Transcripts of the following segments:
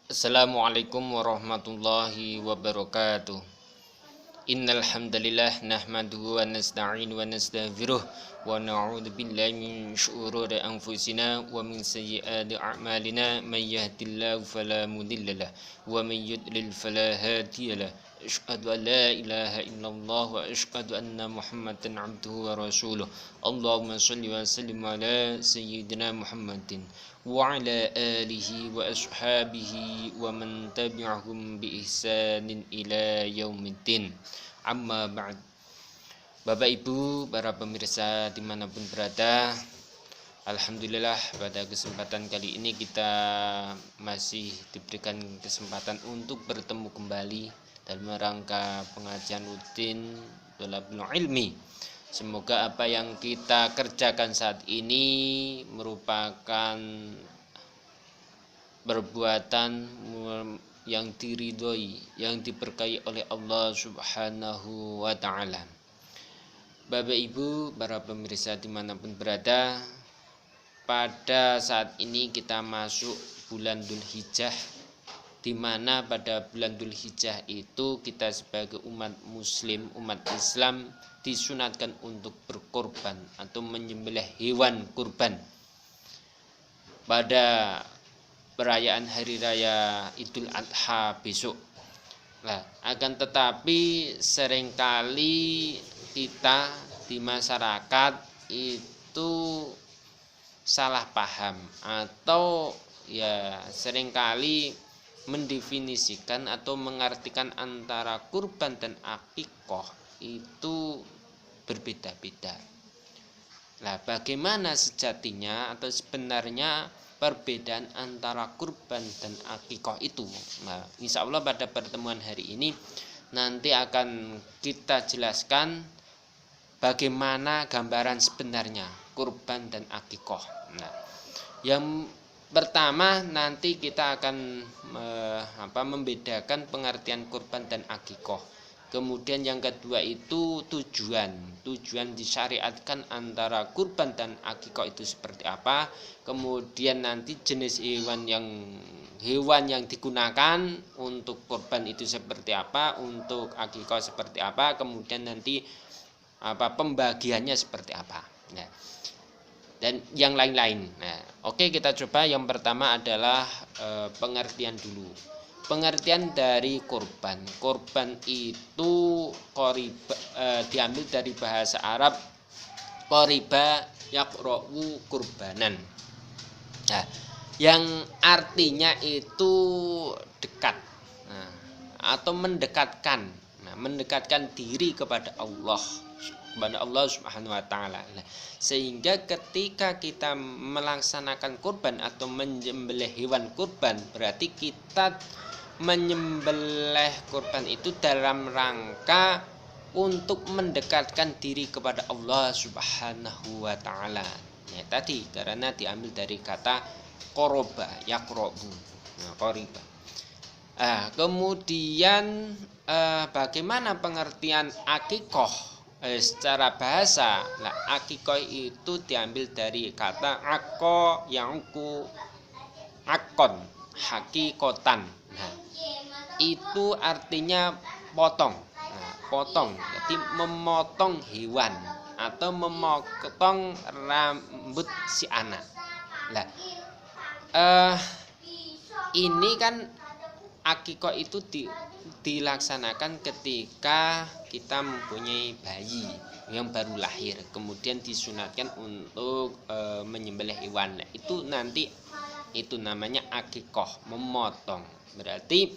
Assalamualaikum warahmatullahi wabarakatuh. Innal hamdalillah nahmaduhu wa nasta'inu wa nastaghfiruh wa na'udzu billahi min syururi anfusina wa min sayyiati a'malina may yahdihillahu fala mudhillalah wa may yudlil fala hadiyalah. Asyhadu an la ilaha illallah wa asyhadu anna Muhammadan abduhu wa rasuluh. Allahumma shalli wa sallim ala sayyidina Muhammadin wa ala alihi wa ashabihi wa man tabi'ahum bi ihsanin ila yaumiddin. Amma ba'd. Bapak Ibu, para pemirsa dimanapun berada, alhamdulillah pada kesempatan kali ini kita masih diberikan kesempatan untuk bertemu kembali dalam rangka pengajian rutin Thalabul Ilmi. Semoga apa yang kita kerjakan saat ini merupakan perbuatan yang diridhoi, yang diberkahi oleh Allah Subhanahu wa ta'ala. Bapak Ibu, para pemirsa dimanapun berada, pada saat ini kita masuk bulan Dzulhijjah, di mana pada bulan Dzulhijjah itu kita sebagai umat muslim, umat Islam disunatkan untuk berkorban atau menyembelih hewan kurban pada perayaan hari raya Idul Adha besok. Nah, akan tetapi seringkali kita di masyarakat itu salah paham atau ya seringkali mendefinisikan atau mengartikan antara kurban dan akikoh itu berbeda-beda. Nah, bagaimana sejatinya atau sebenarnya perbedaan antara kurban dan akikoh itu? Nah, insya Allah pada pertemuan hari ini nanti akan kita jelaskan bagaimana gambaran sebenarnya kurban dan akikoh. Nah, yang pertama nanti kita akan membedakan pengertian kurban dan akikoh. Kemudian yang kedua itu tujuan disyariatkan antara kurban dan akikoh itu seperti apa. Kemudian nanti jenis hewan yang digunakan untuk kurban itu seperti apa, untuk akikoh seperti apa. Kemudian nanti pembagiannya seperti apa. Nah, dan yang lain-lain. Nah, oke, kita coba. Yang pertama adalah pengertian dulu. Pengertian dari kurban. Kurban itu diambil dari bahasa Arab qoriba yaqra'u kurbanan. Nah, yang artinya itu dekat, atau mendekatkan. Nah, mendekatkan diri kepada Allah Subhanahu wa ta'ala. Sehingga ketika kita melaksanakan kurban atau menyembelih hewan kurban, berarti kita menyembelih kurban itu dalam rangka untuk mendekatkan diri kepada Allah Subhanahu wa ta'ala. Ya, tadi karena diambil dari kata qoroba yaqrobu. Nah, qoriba. Kemudian bagaimana pengertian akikoh secara bahasa? Nah, akikoh itu diambil dari kata ako yangku akon hakikotan. Nah, itu artinya potong. Nah, potong, jadi memotong hewan atau memotong rambut si anak. Nah, ini kan akikoh itu dilaksanakan ketika kita mempunyai bayi yang baru lahir, kemudian disunatkan untuk menyembelih hewan. Nah, itu nanti itu namanya akikoh, memotong. Berarti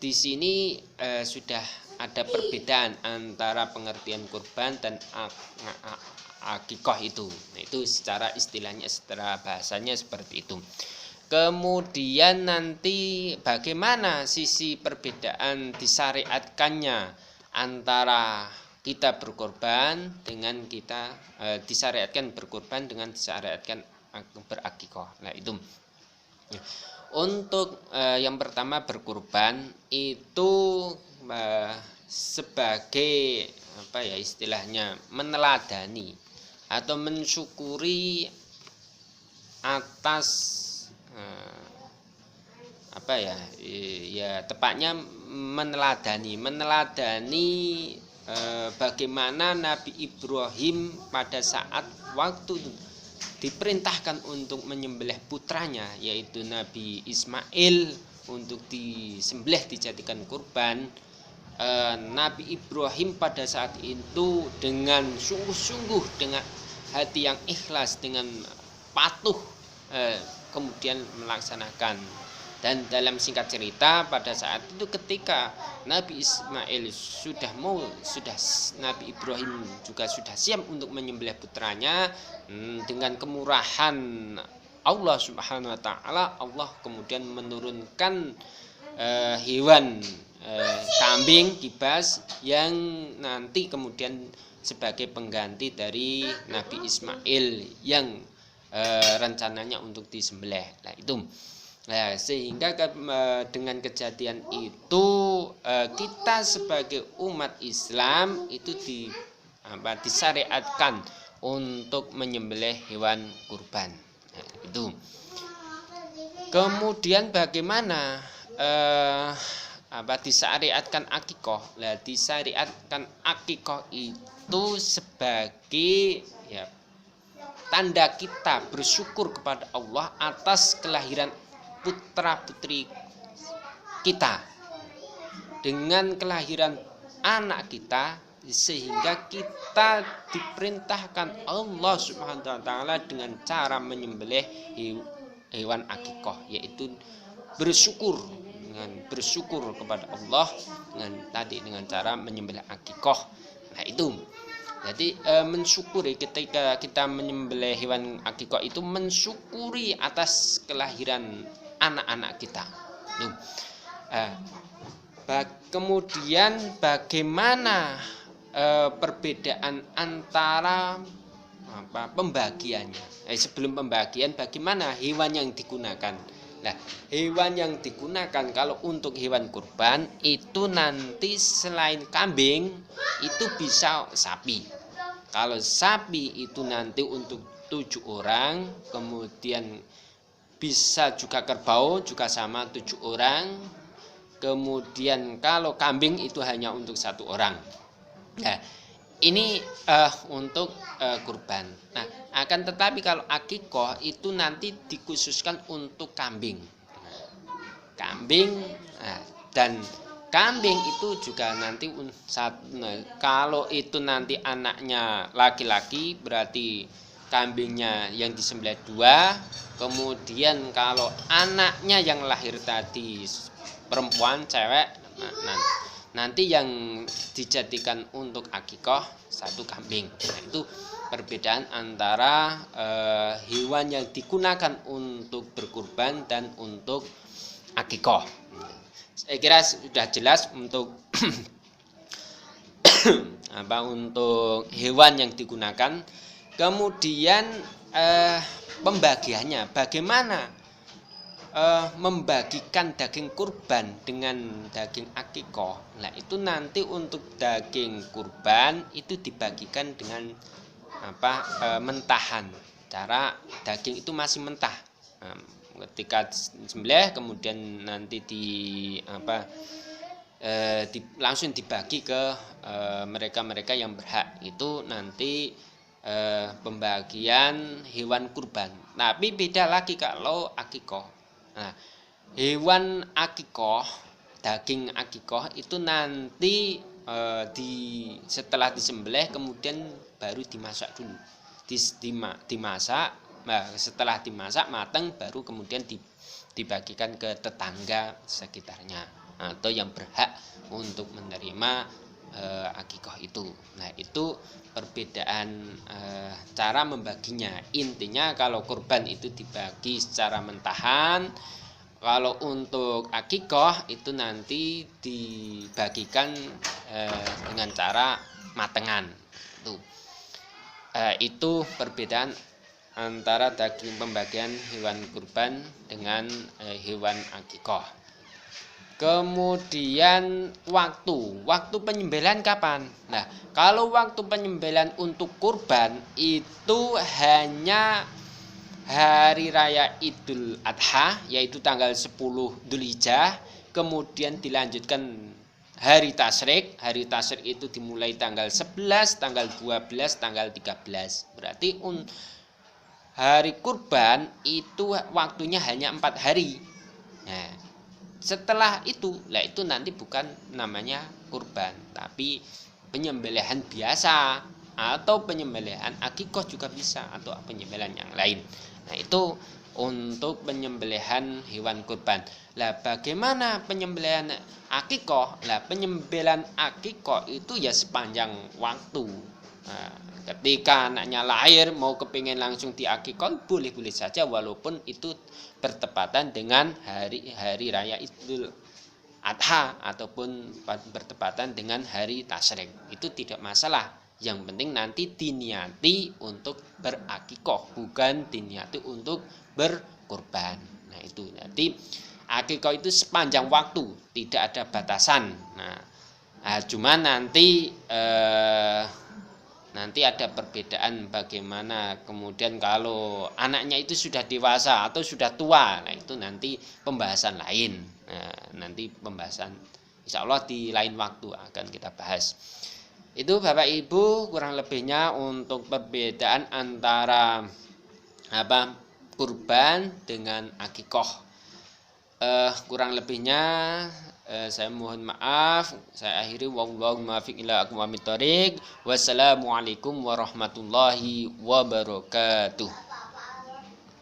di sini sudah ada perbedaan antara pengertian kurban dan akikoh itu. Nah, itu secara istilahnya, secara bahasanya seperti itu. Kemudian nanti bagaimana sisi perbedaan disyariatkannya antara kita berkorban dengan kita disyariatkan berkorban dengan disyariatkan berakikoh. Nah, itu untuk yang pertama berkorban itu sebagai istilahnya meneladani atau mensyukuri atas apa ya, ya tepatnya meneladani bagaimana Nabi Ibrahim pada saat waktu diperintahkan untuk menyembelih putranya yaitu Nabi Ismail untuk disembelih dijadikan kurban. Nabi Ibrahim pada saat itu dengan sungguh-sungguh, dengan hati yang ikhlas, dengan patuh kemudian melaksanakan. Dan dalam singkat cerita pada saat itu ketika Nabi Ismail sudah Nabi Ibrahim juga sudah siap untuk menyembelih putranya, dengan kemurahan Allah Subhanahu wa taala, Allah kemudian menurunkan hewan kambing kibas yang nanti kemudian sebagai pengganti dari Nabi Ismail yang rencananya untuk disembelih. Nah, itu. Nah, sehingga dengan kejadian itu kita sebagai umat Islam itu disyariatkan untuk menyembelih hewan kurban. Nah, itu. Kemudian bagaimana disyariatkan akikoh? Nah, disyariatkan akikoh itu sebagai ya tanda kita bersyukur kepada Allah atas kelahiran putra putri kita, dengan kelahiran anak kita, sehingga kita diperintahkan Allah Subhanahu wa taala dengan cara menyembelih hewan akikoh, yaitu bersyukur kepada Allah dengan cara menyembelih akikoh. Nah, itu. Jadi mensyukuri ketika kita menyembelih hewan akikoh itu mensyukuri atas kelahiran anak-anak kita. Kemudian bagaimana perbedaan antara pembagiannya? Sebelum pembagian, bagaimana hewan yang digunakan? Nah, hewan yang digunakan kalau untuk hewan kurban itu nanti selain kambing itu bisa sapi. Kalau sapi itu nanti untuk 7 orang, kemudian bisa juga kerbau juga sama 7 orang. Kemudian kalau kambing itu hanya untuk 1 orang. Nah, ini untuk kurban. Nah, akan tetapi kalau akikoh itu nanti dikhususkan untuk kambing. Dan kambing itu juga nanti kalau itu nanti anaknya laki-laki berarti kambingnya yang disembelih 2. Kemudian kalau anaknya yang lahir tadi perempuan cewek, nanti yang dijadikan untuk akikoh 1 kambing. Nah, itu perbedaan antara hewan yang digunakan untuk berkurban dan untuk akikoh. Saya kira sudah jelas untuk untuk hewan yang digunakan. Kemudian pembagiannya, bagaimana membagikan daging kurban dengan daging akikoh. Nah, itu nanti untuk daging kurban itu dibagikan dengan mentahan. Cara daging itu masih mentah. Ketika disembelih kemudian nanti langsung dibagi ke mereka-mereka yang berhak. Itu nanti pembagian hewan kurban. Tapi beda lagi kalau akikoh. Nah, hewan akikoh, daging akikoh itu nanti setelah disembelih kemudian baru dimasak dulu. Dimasak. Nah, setelah dimasak matang baru kemudian dibagikan ke tetangga sekitarnya atau yang berhak untuk menerima akikoh itu. Nah, itu perbedaan cara membaginya. Intinya kalau kurban itu dibagi secara mentahan, kalau untuk akikoh itu nanti dibagikan dengan cara matengan. Itu perbedaan antara daging pembagian hewan kurban dengan hewan akikoh. Kemudian waktu penyembelihan kapan? Nah, kalau waktu penyembelihan untuk kurban itu hanya hari raya Idul Adha yaitu tanggal 10 Dzulhijjah, kemudian dilanjutkan hari tasyrik. Hari tasyrik itu dimulai tanggal 11, tanggal 12, tanggal 13. Berarti hari kurban itu waktunya hanya 4 hari. Nah, setelah itu, itu nanti bukan namanya kurban, tapi penyembelihan biasa atau penyembelihan akikah juga bisa, atau penyembelihan yang lain. Nah, itu untuk penyembelihan hewan kurban. Lah bagaimana penyembelihan akikah? Lah penyembelihan akikah itu ya sepanjang waktu. Nah, ketika anaknya lahir mau kepingin langsung diakikah, boleh-boleh saja walaupun itu bertepatan dengan hari raya Idul Adha ataupun bertepatan dengan hari tasyrik. Itu tidak masalah. Yang penting nanti diniati untuk berakikah, bukan diniati untuk berkurban. Nah, itu nanti akikah itu sepanjang waktu, tidak ada batasan. Nah, cuma nanti ada perbedaan bagaimana kemudian kalau anaknya itu sudah dewasa atau sudah tua. Nah, itu nanti pembahasan lain. Nah, nanti pembahasan insya Allah di lain waktu akan kita bahas. Itu Bapak Ibu kurang lebihnya untuk perbedaan antara kurban dengan akikah. Kurang lebihnya saya mohon maaf. Saya akhiri, wallahu muwaffiq ila aqwamit thoriq. Wassalamualaikum warahmatullahi wabarakatuh.